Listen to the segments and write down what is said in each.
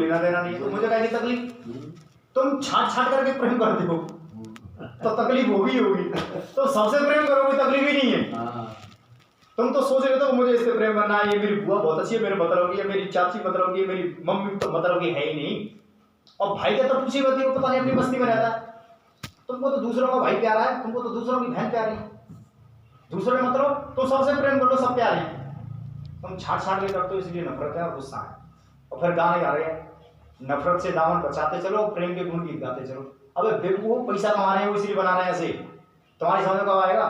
लेना देना नहीं है, तो मुझे क्या तकलीफ? तुम छाट छाट करके प्रेम करते हो तो तकलीफ होगी होगी, तो सबसे प्रेम करोगे तकलीफ ही नहीं है। तुम तो सोच रहे हो मुझे इससे प्रेम करना है, ये मेरी बुआ बहुत अच्छी है, मेरे मतलब की, मेरी चाची मतलब की, मेरी मम्मी तो मतलब की है ही नहीं, और भाई का तो पूछी होती है, पता नहीं अपनी बस्ती में रहता है। तुमको तो दूसरों का भाई प्यारा है, तुमको तो दूसरों की बहन प्यारी है, दूसरों में मतलब तो सबसे प्रेम कर लो, सब प्यारे हैं। तुम छाट छाट के करते हो, इसलिए नफरत है और गुस्सा है। और फिर गाने गा रहे हैं, नफरत से दामन बचाते चलो, प्रेम के गुण गीत गाते चलो। अबे बेवकूफ, पैसा कमा रहे हो इसलिए बना रहे हैं ऐसे, तुम्हारी समझ कब आएगा?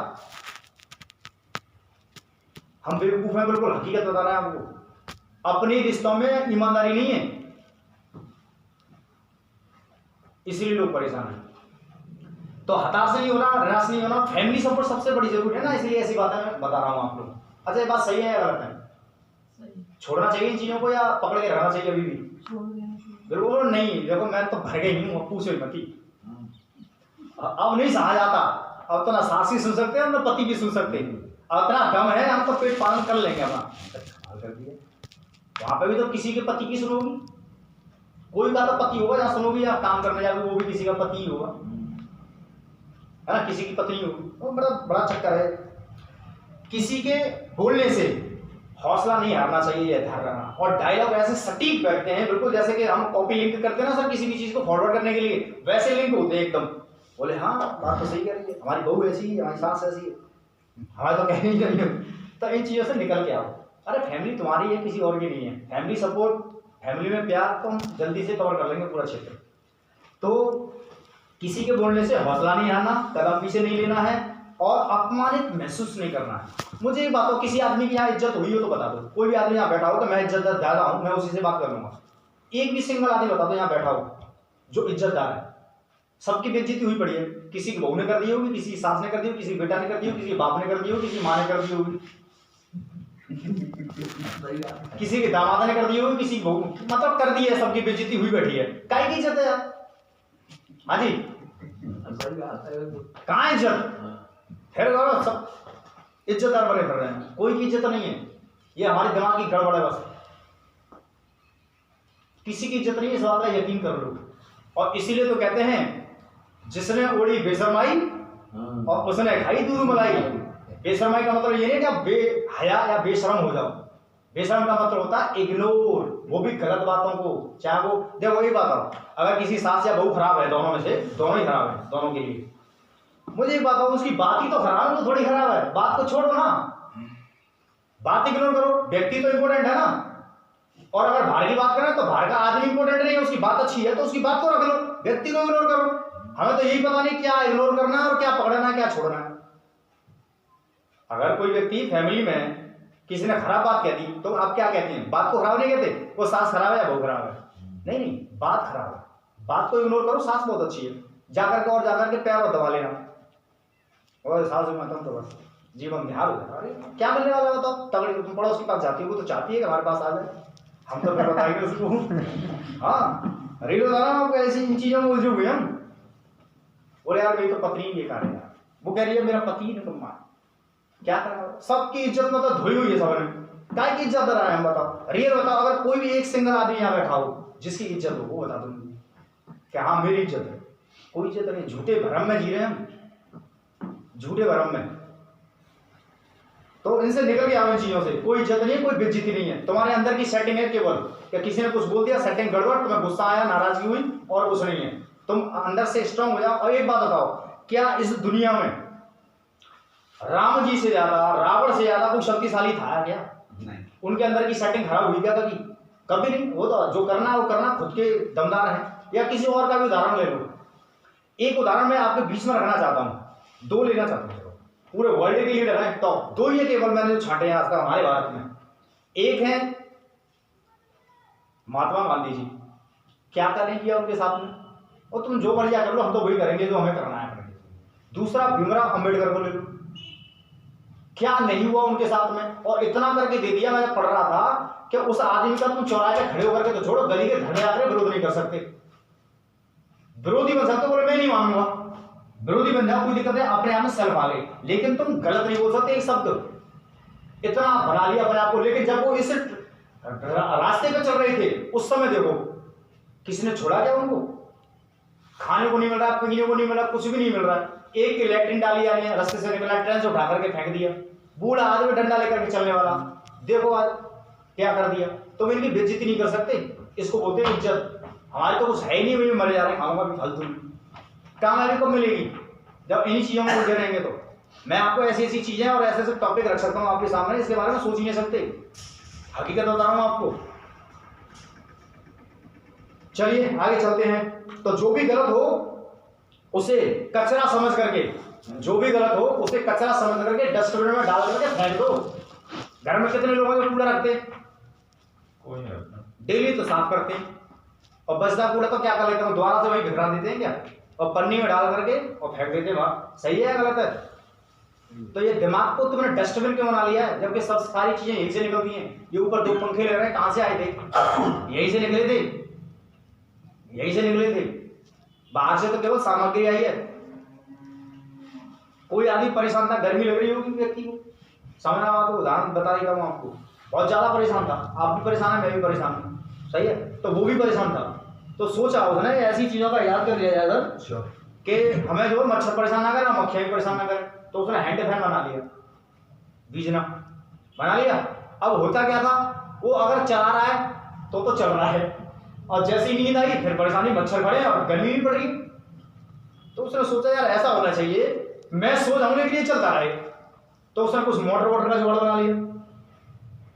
हम बेवकूफ हैं, बिल्कुल हकीकत बता रहे हैं आपको। अपने रिश्तों में ईमानदारी नहीं है, इसीलिए लोग परेशान हैं। तो हताश नहीं होना, निराश नहीं होना, फैमिली सपोर्ट सबसे बड़ी जरूरी है ना, इसलिए ऐसी बातें मैं बता रहा हूं आप लोग। अच्छा, ये बात सही है या गलत है? छोड़ना चाहिए इन चीजों को या पकड़ के रखना चाहिए अभी भी? बिल्कुल नहीं। देखो मैं तो भर गई हूँ, पूछो मत, अब नहीं सहा जाता। अब तो ना सास ही सुन सकते हैं, ना पति भी सुन सकते हैं। अब इतना दम है, हम तो पेट पालन कर लेंगे अपना। वहां पे भी तो किसी के पति की सुनोगी, कोई का तो पति होगा जहाँ सुनोगी, या काम करने जाओगे वो भी किसी का पति ही होगा, है ना, किसी की पत्नी होगी। तो बड़ा बड़ा चक्कर है। किसी के बोलने से हौसला नहीं हारना चाहिए, ध्यान रखना। और डायलॉग ऐसे सटीक बैठते हैं, बिल्कुल जैसे कि हम कॉपी लिंक करते हैं ना सर किसी भी चीज को फॉरवर्ड करने के लिए, वैसे लिंक होते हैं एकदम। बोले हाँ बात तो सही कह रही है, हमारी बहू ऐसी है, हमारी सास ऐसी है, हमारे तो कहने ही नहीं है। तो इन चीजों से निकल के आओ। अरे फैमिली तुम्हारी है, किसी और की नहीं है। फैमिली सपोर्ट, फैमिली में प्यार तो हम जल्दी से कवर कर लेंगे पूरा क्षेत्र। तो किसी के बोलने से हौसला नहीं हारना, कदम पीछे नहीं लेना है, और अपमानित महसूस नहीं करना है। मुझे एक बात हो, किसी आदमी की यहाँ इज्जत हुई हो तो बता दो। कोई भी आदमी यहाँ बैठा हो तो मैं इज्जतदार ज्यादा हूँ, मैं उसी से बात कर लूंगा। एक भी सिंगल आदमी बता दो यहाँ बैठा हो जो इज्जतदार है। सबकी बेइज्जती हुई पड़ी है, किसी की बहू ने कर दी होगी, किसी की सास ने कर दी होगी, किसी बेटा ने कर दी होगी, किसी बाप ने कर दी होगी, किसी माँ ने कर दी होगी, किसी के दामाद ने कर दी होगी, किसी बहू, मतलब कर दी है, सबकी बेइज्जती हुई बैठी है। काय की इज्जत है यार? हाँ जी, कहाँ इज्जत? फिर सब इज्जतदार बने कर रहे हैं, कोई की इज्जत नहीं है। ये हमारे दिमाग की गड़बड़ है बस। किसी की इज्जत नहीं है, इस बात का यकीन कर लो। और इसीलिए तो कहते हैं जिसने ओढ़ी बेशरमाई और उसने खाई दूध मलाई। बेशरमाई का मतलब ये नहीं कि आप बेहया या बेशरम हो जाओ। बेशरम का मतलब होता है इग्नोर, वो भी गलत बातों को। चाहे वो देखो, वही बात है, अगर किसी सास या बहू खराब है, दोनों में से दोनों ही खराब है, दोनों के लिए। मुझे एक बात हो, उसकी बात ही तो खराब है, तो थोड़ी खराब है। बात को छोड़ो ना, बात इग्नोर करो। व्यक्ति तो इंपॉर्टेंट है ना। और अगर बाहर की बात करें तो बाहर का आदमी इंपॉर्टेंट नहीं है, उसकी बात अच्छी है तो उसकी बात को रख लो, व्यक्ति को इग्नोर करो। हमें तो यही पता नहीं क्या इग्नोर करना है और क्या पकड़ना है, क्या छोड़ना है। अगर कोई व्यक्ति फैमिली में किसी ने खराब बात कह दी तो आप क्या कहते हैं? बात को खराब नहीं कहते, वो सास खराब है या बहू खराब है? नहीं नहीं, बात खराब है, बात को इग्नोर करो। सास बहुत अच्छी है, जाकर के और जाकर के पैर और दबा लेना, और सास में तो बस जीवन में हार हो जाएगा। अरे क्या मिलने वाला है? तो तगड़ी तुम पड़ोस के पास जाती हो, वो तो चाहती है कि हमारे पास आ जाए, हम तो फिर बताएंगे उसको। हाँ, रील बता रहा हूँ आपको, ऐसी इन चीजों में उलझे हुए हम। बोले यार मेरी तो पत्नी बेकार है यार, वो कह रही है मेरा पति निकम्मा। क्या करें? सबकी इज्जत मतलब धोई हुई है सबने। काय की इज्जत रहा है हम बताओ? रियल बताओ, अगर कोई भी एक सिंगल आदमी यहाँ बैठा हो जिसकी इज्जत हो, वो बता दो क्या हाँ मेरी इज्जत है? कोई इज्जत नहीं। झूठे भरम में जी रहे हैं हम, झूठे भरम में। तो इनसे निकल के आओ, इन चीजों से। कोई इज्जत नहीं है, कोई बेइज्जती नहीं है। तुम्हारे अंदर की सेटिंग है केवल, या किसी ने कुछ बोल दिया, सेटिंग गड़बड़, तुम्हें गुस्सा आया, नाराजगी हुई, और कुछ नहीं है। तुम अंदर से स्ट्रांग हो जाओ। और एक बात बताओ, क्या इस दुनिया में राम जी से ज्यादा, रावण से ज्यादा कोई शक्तिशाली था क्या? नहीं। उनके अंदर की सेटिंग खराब हुई क्या कभी? कभी नहीं। वो तो जो करना है वो करना, खुद के दमदार है। या किसी और का भी उदाहरण ले लो। एक उदाहरण मैं आपके बीच में रखना चाहता हूं, दो लेना चाहता हूं। पूरे वर्ल्ड के लीडर हैं टॉप दो, ये केवल मैंने जो छांटे हैं आज तक हमारे भारत में। एक है महात्मा गांधी जी। क्या करने किया उनके साथ में? और तुम जो बढ़िया कर लो, हम तो वही करेंगे जो हमें करना है। दूसरा भीमराव अंबेडकर को ले लो, क्या नहीं हुआ उनके साथ में? और इतना करके दे दिया, मैं पढ़ रहा था कि उस आदमी का तुम चौराहे पे खड़े होकर के तो छोड़ो, गली के धरने आकर विरोध नहीं कर सकते। विरोधी बन सकते, बोले मैं नहीं मानूंगा, विरोधी बन जाओ, कोई दिक्कत है, अपने आप में सेल्फ आ गई। लेकिन तुम गलत नहीं बोल सकते एक शब्द। इतना बना लिया अपने आप को। लेकिन जब वो इस रास्ते पे चल रहे थे, उस समय देखो किसी ने छोड़ा क्या उनको? खाने को नहीं मिल रहा, पीने को नहीं मिल रहा, कुछ भी नहीं मिल रहा। एक लैट्रिन डाली जा रही है, रास्ते से निकला, ट्रेन से उठा करके फेंक दिया। बूढ़ा आदमी डंडा लेकर के चलने वाला, देखो आज क्या कर दिया। तो इनकी बेइज्जती नहीं कर सकते, इसको बोलते हैं इज्जत। हमारे तो कुछ है ही नहीं, वही मरे जा रहे हैं, खाऊंगा भी फालतू में। कामयाबी कब मिलेगी? जब इन्हीं चीजों में उलझे रहेंगे। तो मैं आपको ऐसी ऐसी चीजें और ऐसे ऐसे टॉपिक रख सकता हूँ आपके सामने, इसके बारे में सोच ही नहीं सकते। हकीकत बता रहा हूँ आपको। चलिए आगे चलते हैं। तो जो भी गलत हो उसे कचरा समझ करके, जो भी गलत हो उसे कचरा समझ करके डस्टबिन में डाल करके फेंक दो। घर में कितने लोग हैं जो कूड़ा रखते हैं? कोई नहीं रखता। डेली तो साफ करते हैं, और बचता कूड़ा तो क्या कर लेते हैं, दोबारा से वहीं बिखरा देते हैं क्या, और पन्नी में डाल करके और फेंक देते हैं वहां। सही है गलत है? तो ये दिमाग को तुमने डस्टबिन क्यों बना लिया है, जबकि सब सारी चीजें यहीं से निकलती हैं। ये ऊपर 2 पंखे लग रहे हैं, कहां से आए थे? यहीं से निकले थे, यहीं से निकले थे। बाहर से तो केवल सामग्री आई है। कोई आदमी परेशान था, गर्मी लग रही होगी व्यक्ति को, समझना हुआ तो उदाहरण बता देता हूँ आपको। बहुत ज्यादा परेशान था, आप भी परेशान है, मैं भी परेशान हूँ, सही है? तो वो भी परेशान था, तो सोचा उसने ऐसी चीजों का याद कर लिया जाए सर कि हमें जो मच्छर परेशान ना करे, मक्खियाँ भी परेशान ना करे। तो उसने हैंड फैन बना लिया, बीजना बना लिया। अब होता क्या था, वो अगर चला रहा है तो चल रहा है, और जैसी नींद आई फिर परेशानी, मच्छर खड़े और गर्मी भी पड़ रही। तो उसने सोचा यार ऐसा होना चाहिए, मैं सो जाऊंगे के लिए चलता रहे। तो उसने कुछ मोटर वोटर का जुगाड़ बना लिया,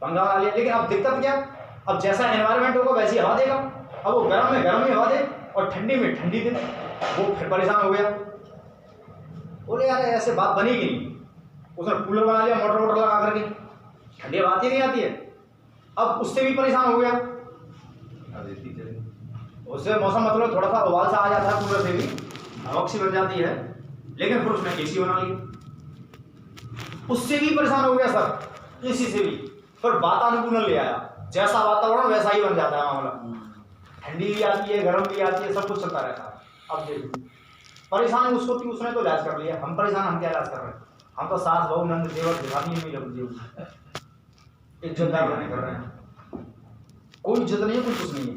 पंखा बना लिया। लेकिन अब दिक्कत क्या, अब जैसा एनवायरनमेंट होगा वैसी हवा देगा। अब वो गर्म में गर्म ही हवा दे और ठंडी में ठंडी दे, वो फिर परेशान हो गया। बोले यार ऐसे बात बनेगी नहीं। उसने कूलर बना लिया, मोटर वोटर लगा करके, ठंडी हवा आती नहीं आती है। अब उससे भी परेशान हो गया, उससे मौसम मतलब थोड़ा सा उबाल सा आ जाता है, कूलर से भी हवा सी बन जाती है। लेकिन फिर उसने एसी बना लिया, उससे भी परेशान हो गया सर, एसी से भी। फिर वातानुकूलन ले आया, जैसा वातावरण वैसा ही बन जाता है मामला। ठंडी भी आती है, गर्म भी आती है, सब कुछ चलता रहता है। अब देखो परेशान उसको थी, उसने तो इलाज कर लिया। हम परेशान, हम क्या इलाज कर रहे हैं? हम तो सास बहू नंद देवर दिखानी में लग गए, इज्जतदार बने कर रहे हैं। कोई इज्जत नहीं है, कोई कुछ नहीं है,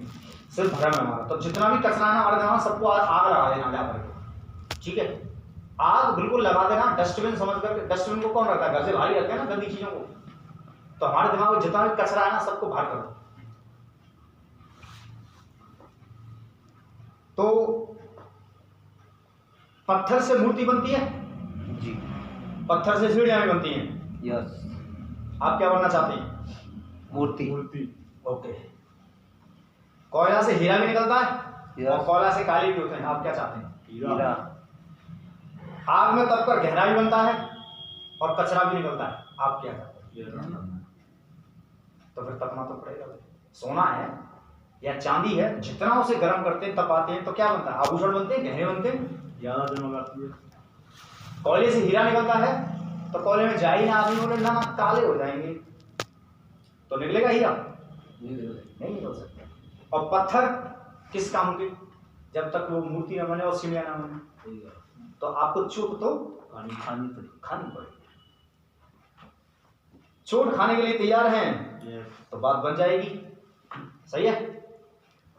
सिर्फ भरम है हमारा। तो जितना भी कचरा है हमारे दिमाग, सबको आग लगा देना जा करके, ठीक है? आग बिल्कुल लगा देना, डस्टबिन समझ करके। डस्टबिन को कौन रखता है? घर से बाहर ही रखते हैं ना गंदी चीजों को। तो हमारे दिमाग में जितना भी कचरा है ना, सबको बाहर कर दो। तो पत्थर से मूर्ति बनती है जी, पत्थर से सीढ़ियां भी बनती हैं। यस, आप क्या बनना चाहते हैं? मूर्ति। ओके। कोयला से हीरा भी निकलता है, यस, और कोयला से काली भी होते हैं। आप क्या चाहते हैं? हीरा। आग में तपकर गहरा भी बनता है और कचरा भी निकलता है। आप क्या चाहते हैं? तो फिर तपना तो पड़ेगा। सोना है या चांदी है, जितना उसे गर्म करते हैं, तपाते हैं, तो क्या बनता है? आभूषण बनते हैं, गहने बनते हैं, ज्यादा चमक आती है। कोयले से हीरा निकलता है, तो कोयले में जा ही ना, आदमी बोले ना काले हो जाएंगे, तो निकलेगा हीरा? नहीं निकल सकता। और पत्थर किस काम के? जब तक वो मूर्ति न बने और सीढ़ियां ना बने, तो आपको चोट तो खानी पड़ेगी। चोट खाने के लिए तैयार हैं तो बात बन जाएगी, सही है?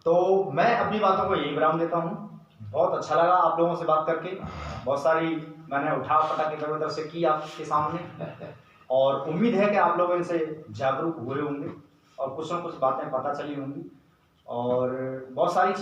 तो मैं अपनी बातों को यही विराम देता हूँ। बहुत अच्छा लगा आप लोगों से बात करके, बहुत सारी मैंने उठा पटक इधर उधर से की आपके सामने, और उम्मीद है कि आप लोग इनसे जागरूक हुए होंगे और कुछ न कुछ बातें पता चली होंगी, और बहुत सारी